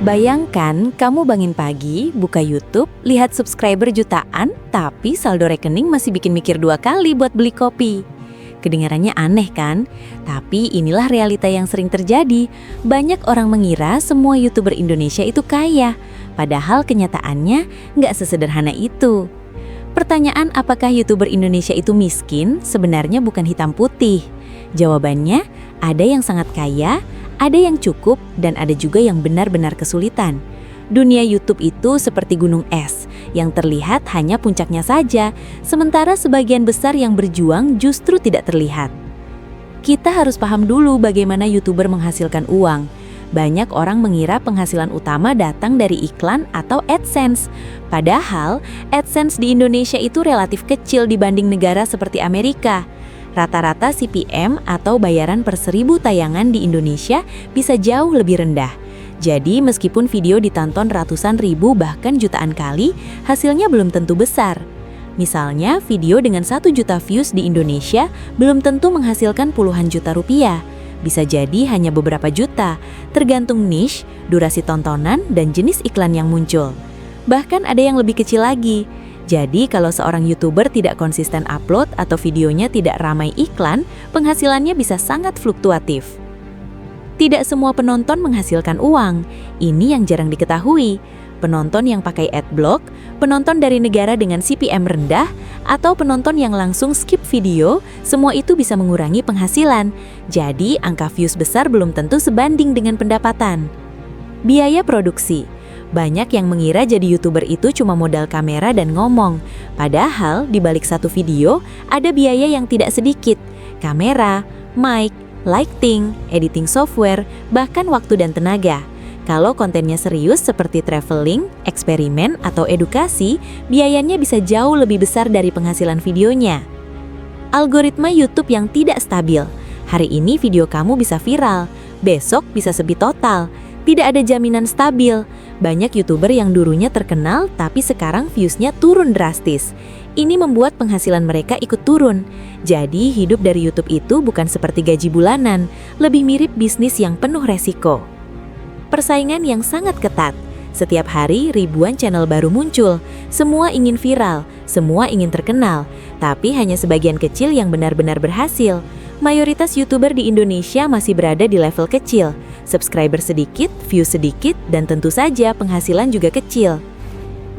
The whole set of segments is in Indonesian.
Bayangkan kamu bangun pagi, buka YouTube, lihat subscriber jutaan, tapi saldo rekening masih bikin mikir 2 kali buat beli kopi. Kedengarannya aneh kan? Tapi inilah realita yang sering terjadi. Banyak orang mengira semua YouTuber Indonesia itu kaya, padahal kenyataannya nggak sesederhana itu. Pertanyaan apakah YouTuber Indonesia itu miskin sebenarnya bukan hitam putih. Jawabannya, ada yang sangat kaya, ada yang cukup, dan ada juga yang benar-benar kesulitan. Dunia YouTube itu seperti gunung es, yang terlihat hanya puncaknya saja, sementara sebagian besar yang berjuang justru tidak terlihat. Kita harus paham dulu bagaimana YouTuber menghasilkan uang. Banyak orang mengira penghasilan utama datang dari iklan atau AdSense. Padahal, AdSense di Indonesia itu relatif kecil dibanding negara seperti Amerika. Rata-rata CPM atau bayaran per 1000 tayangan di Indonesia bisa jauh lebih rendah. Jadi meskipun video ditonton ratusan ribu bahkan jutaan kali, hasilnya belum tentu besar. Misalnya video dengan 1 juta views di Indonesia belum tentu menghasilkan puluhan juta rupiah. Bisa jadi hanya beberapa juta, tergantung niche, durasi tontonan, dan jenis iklan yang muncul. Bahkan ada yang lebih kecil lagi. Jadi kalau seorang YouTuber tidak konsisten upload atau videonya tidak ramai iklan, penghasilannya bisa sangat fluktuatif. Tidak semua penonton menghasilkan uang, ini yang jarang diketahui. Penonton yang pakai adblock, penonton dari negara dengan CPM rendah, atau penonton yang langsung skip video, semua itu bisa mengurangi penghasilan. Jadi angka views besar belum tentu sebanding dengan pendapatan. Biaya produksi. Banyak yang mengira jadi YouTuber itu cuma modal kamera dan ngomong. Padahal di balik satu video ada biaya yang tidak sedikit. Kamera, mic, lighting, editing software, bahkan waktu dan tenaga. Kalau kontennya serius seperti traveling, eksperimen, atau edukasi, biayanya bisa jauh lebih besar dari penghasilan videonya. Algoritma YouTube yang tidak stabil. Hari ini video kamu bisa viral, besok bisa sepi total. Tidak ada jaminan stabil. Banyak YouTuber yang dulunya terkenal tapi sekarang views-nya turun drastis. Ini membuat penghasilan mereka ikut turun. Jadi hidup dari YouTube itu bukan seperti gaji bulanan, lebih mirip bisnis yang penuh resiko. Persaingan yang sangat ketat. Setiap hari ribuan channel baru muncul. Semua ingin viral, semua ingin terkenal. Tapi hanya sebagian kecil yang benar-benar berhasil. Mayoritas YouTuber di Indonesia masih berada di level kecil. Subscriber sedikit, view sedikit, dan tentu saja penghasilan juga kecil.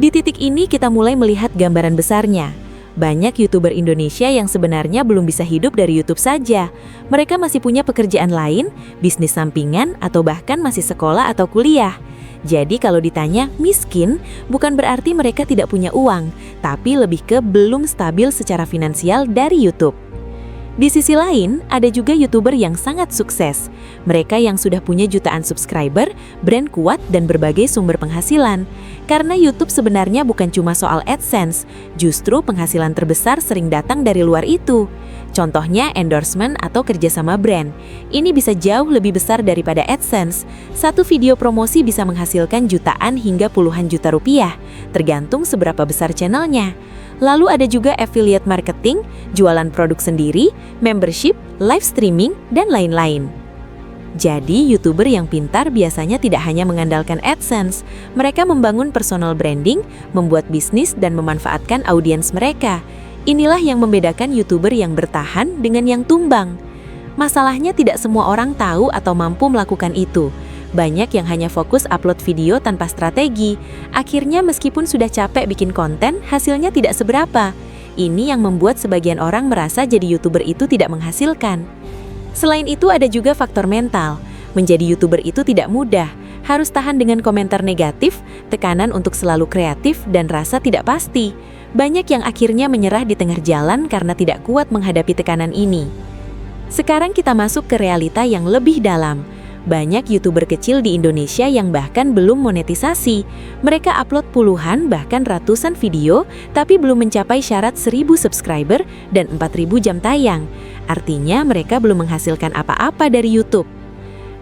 Di titik ini kita mulai melihat gambaran besarnya. Banyak YouTuber Indonesia yang sebenarnya belum bisa hidup dari YouTube saja. Mereka masih punya pekerjaan lain, bisnis sampingan, atau bahkan masih sekolah atau kuliah. Jadi kalau ditanya miskin, bukan berarti mereka tidak punya uang, tapi lebih ke belum stabil secara finansial dari YouTube. Di sisi lain, ada juga YouTuber yang sangat sukses. Mereka yang sudah punya jutaan subscriber, brand kuat, dan berbagai sumber penghasilan. Karena YouTube sebenarnya bukan cuma soal AdSense, justru penghasilan terbesar sering datang dari luar itu. Contohnya endorsement atau kerjasama brand. Ini bisa jauh lebih besar daripada AdSense. Satu video promosi bisa menghasilkan jutaan hingga puluhan juta rupiah, tergantung seberapa besar channelnya. Lalu ada juga affiliate marketing, jualan produk sendiri, membership, live streaming, dan lain-lain. Jadi, YouTuber yang pintar biasanya tidak hanya mengandalkan AdSense. Mereka membangun personal branding, membuat bisnis, dan memanfaatkan audiens mereka. Inilah yang membedakan YouTuber yang bertahan dengan yang tumbang. Masalahnya tidak semua orang tahu atau mampu melakukan itu. Banyak yang hanya fokus upload video tanpa strategi. Akhirnya meskipun sudah capek bikin konten, hasilnya tidak seberapa. Ini yang membuat sebagian orang merasa jadi YouTuber itu tidak menghasilkan. Selain itu ada juga faktor mental. Menjadi YouTuber itu tidak mudah. Harus tahan dengan komentar negatif, tekanan untuk selalu kreatif, dan rasa tidak pasti. Banyak yang akhirnya menyerah di tengah jalan karena tidak kuat menghadapi tekanan ini. Sekarang kita masuk ke realita yang lebih dalam. Banyak YouTuber kecil di Indonesia yang bahkan belum monetisasi. Mereka upload puluhan bahkan ratusan video, tapi belum mencapai syarat 1000 subscriber dan 4000 jam tayang. Artinya mereka belum menghasilkan apa-apa dari YouTube.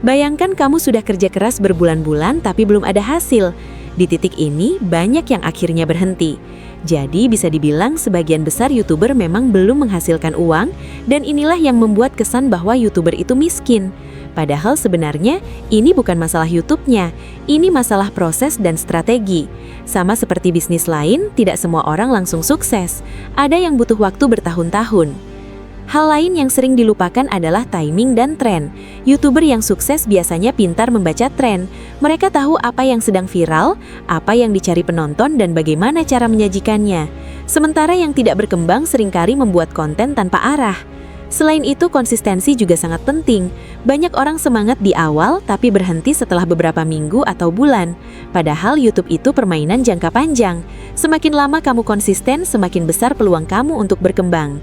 Bayangkan kamu sudah kerja keras berbulan-bulan tapi belum ada hasil. Di titik ini, banyak yang akhirnya berhenti. Jadi bisa dibilang sebagian besar YouTuber memang belum menghasilkan uang, dan inilah yang membuat kesan bahwa YouTuber itu miskin. Padahal sebenarnya ini bukan masalah YouTube-nya, ini masalah proses dan strategi. Sama seperti bisnis lain, tidak semua orang langsung sukses. Ada yang butuh waktu bertahun-tahun. Hal lain yang sering dilupakan adalah timing dan tren. YouTuber yang sukses biasanya pintar membaca tren. Mereka tahu apa yang sedang viral, apa yang dicari penonton, dan bagaimana cara menyajikannya. Sementara yang tidak berkembang seringkali membuat konten tanpa arah. Selain itu, konsistensi juga sangat penting. Banyak orang semangat di awal, tapi berhenti setelah beberapa minggu atau bulan. Padahal YouTube itu permainan jangka panjang. Semakin lama kamu konsisten, semakin besar peluang kamu untuk berkembang.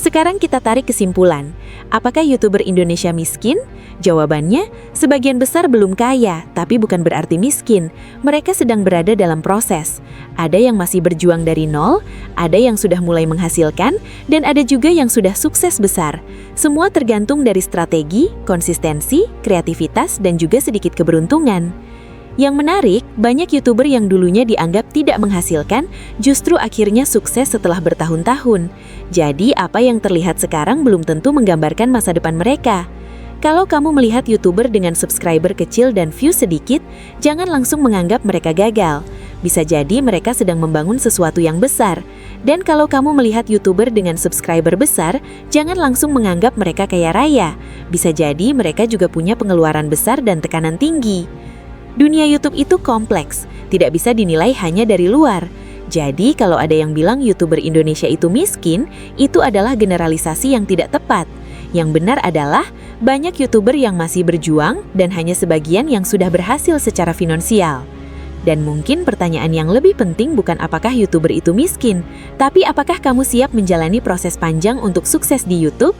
Sekarang kita tarik kesimpulan. Apakah YouTuber Indonesia miskin? Jawabannya, sebagian besar belum kaya, tapi bukan berarti miskin. Mereka sedang berada dalam proses. Ada yang masih berjuang dari nol, ada yang sudah mulai menghasilkan, dan ada juga yang sudah sukses besar. Semua tergantung dari strategi, konsistensi, kreativitas, dan juga sedikit keberuntungan. Yang menarik, banyak YouTuber yang dulunya dianggap tidak menghasilkan, justru akhirnya sukses setelah bertahun-tahun. Jadi, apa yang terlihat sekarang belum tentu menggambarkan masa depan mereka. Kalau kamu melihat YouTuber dengan subscriber kecil dan view sedikit, jangan langsung menganggap mereka gagal. Bisa jadi mereka sedang membangun sesuatu yang besar. Dan kalau kamu melihat YouTuber dengan subscriber besar, jangan langsung menganggap mereka kaya raya. Bisa jadi mereka juga punya pengeluaran besar dan tekanan tinggi. Dunia YouTube itu kompleks, tidak bisa dinilai hanya dari luar. Jadi kalau ada yang bilang YouTuber Indonesia itu miskin, itu adalah generalisasi yang tidak tepat. Yang benar adalah banyak YouTuber yang masih berjuang dan hanya sebagian yang sudah berhasil secara finansial. Dan mungkin pertanyaan yang lebih penting bukan apakah YouTuber itu miskin, tapi apakah kamu siap menjalani proses panjang untuk sukses di YouTube?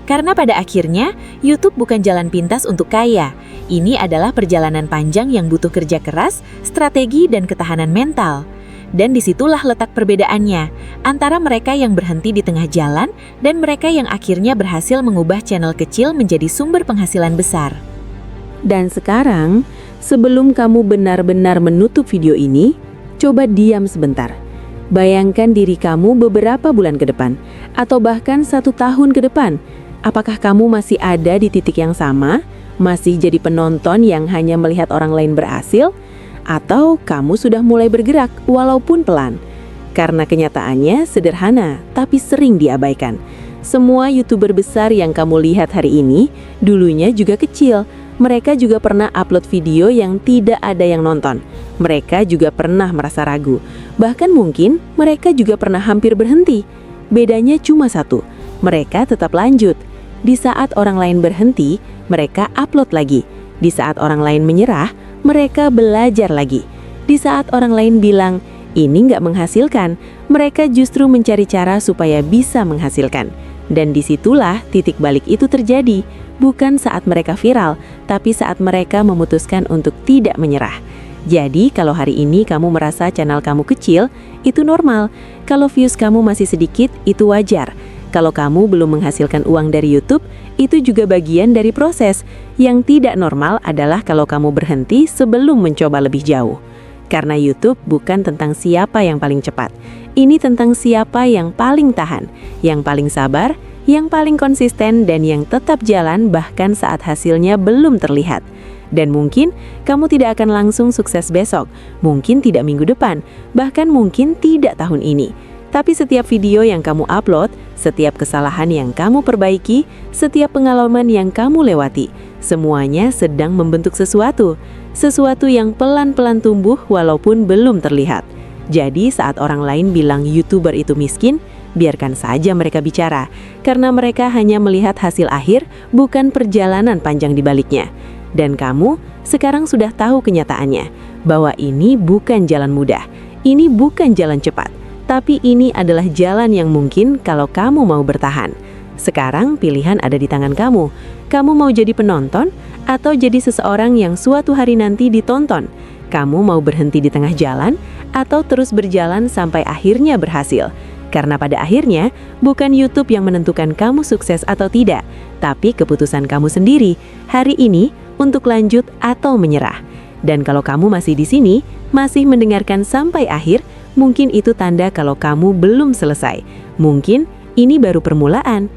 Karena pada akhirnya, YouTube bukan jalan pintas untuk kaya. Ini adalah perjalanan panjang yang butuh kerja keras, strategi, dan ketahanan mental. Dan disitulah letak perbedaannya, antara mereka yang berhenti di tengah jalan, dan mereka yang akhirnya berhasil mengubah channel kecil menjadi sumber penghasilan besar. Dan sekarang, sebelum kamu benar-benar menutup video ini, coba diam sebentar. Bayangkan diri kamu beberapa bulan ke depan, atau bahkan 1 tahun ke depan. Apakah kamu masih ada di titik yang sama? Masih jadi penonton yang hanya melihat orang lain berhasil? Atau kamu sudah mulai bergerak walaupun pelan? Karena kenyataannya sederhana, tapi sering diabaikan. Semua YouTuber besar yang kamu lihat hari ini, dulunya juga kecil. Mereka juga pernah upload video yang tidak ada yang nonton. Mereka juga pernah merasa ragu. Bahkan mungkin mereka juga pernah hampir berhenti. Bedanya cuma satu, mereka tetap lanjut. Di saat orang lain berhenti, mereka upload lagi. Di saat orang lain menyerah, mereka belajar lagi. Di saat orang lain bilang, ini nggak menghasilkan, mereka justru mencari cara supaya bisa menghasilkan. Dan disitulah titik balik itu terjadi. Bukan saat mereka viral, tapi saat mereka memutuskan untuk tidak menyerah. Jadi, kalau hari ini kamu merasa channel kamu kecil, itu normal. Kalau views kamu masih sedikit, itu wajar. Kalau kamu belum menghasilkan uang dari YouTube, itu juga bagian dari proses. Yang tidak normal adalah kalau kamu berhenti sebelum mencoba lebih jauh. Karena YouTube bukan tentang siapa yang paling cepat. Ini tentang siapa yang paling tahan, yang paling sabar, yang paling konsisten, dan yang tetap jalan bahkan saat hasilnya belum terlihat. Dan mungkin kamu tidak akan langsung sukses besok, mungkin tidak minggu depan, bahkan mungkin tidak tahun ini. Tapi setiap video yang kamu upload, setiap kesalahan yang kamu perbaiki, setiap pengalaman yang kamu lewati, semuanya sedang membentuk sesuatu yang pelan-pelan tumbuh walaupun belum terlihat. Jadi saat orang lain bilang YouTuber itu miskin, biarkan saja mereka bicara, karena mereka hanya melihat hasil akhir, bukan perjalanan panjang di baliknya. Dan kamu sekarang sudah tahu kenyataannya, bahwa ini bukan jalan mudah, ini bukan jalan cepat. Tapi ini adalah jalan yang mungkin kalau kamu mau bertahan. Sekarang pilihan ada di tangan kamu. Kamu mau jadi penonton atau jadi seseorang yang suatu hari nanti ditonton? Kamu mau berhenti di tengah jalan atau terus berjalan sampai akhirnya berhasil? Karena pada akhirnya bukan YouTube yang menentukan kamu sukses atau tidak, tapi keputusan kamu sendiri hari ini untuk lanjut atau menyerah. Dan kalau kamu masih di sini, masih mendengarkan sampai akhir, mungkin itu tanda kalau kamu belum selesai. Mungkin ini baru permulaan.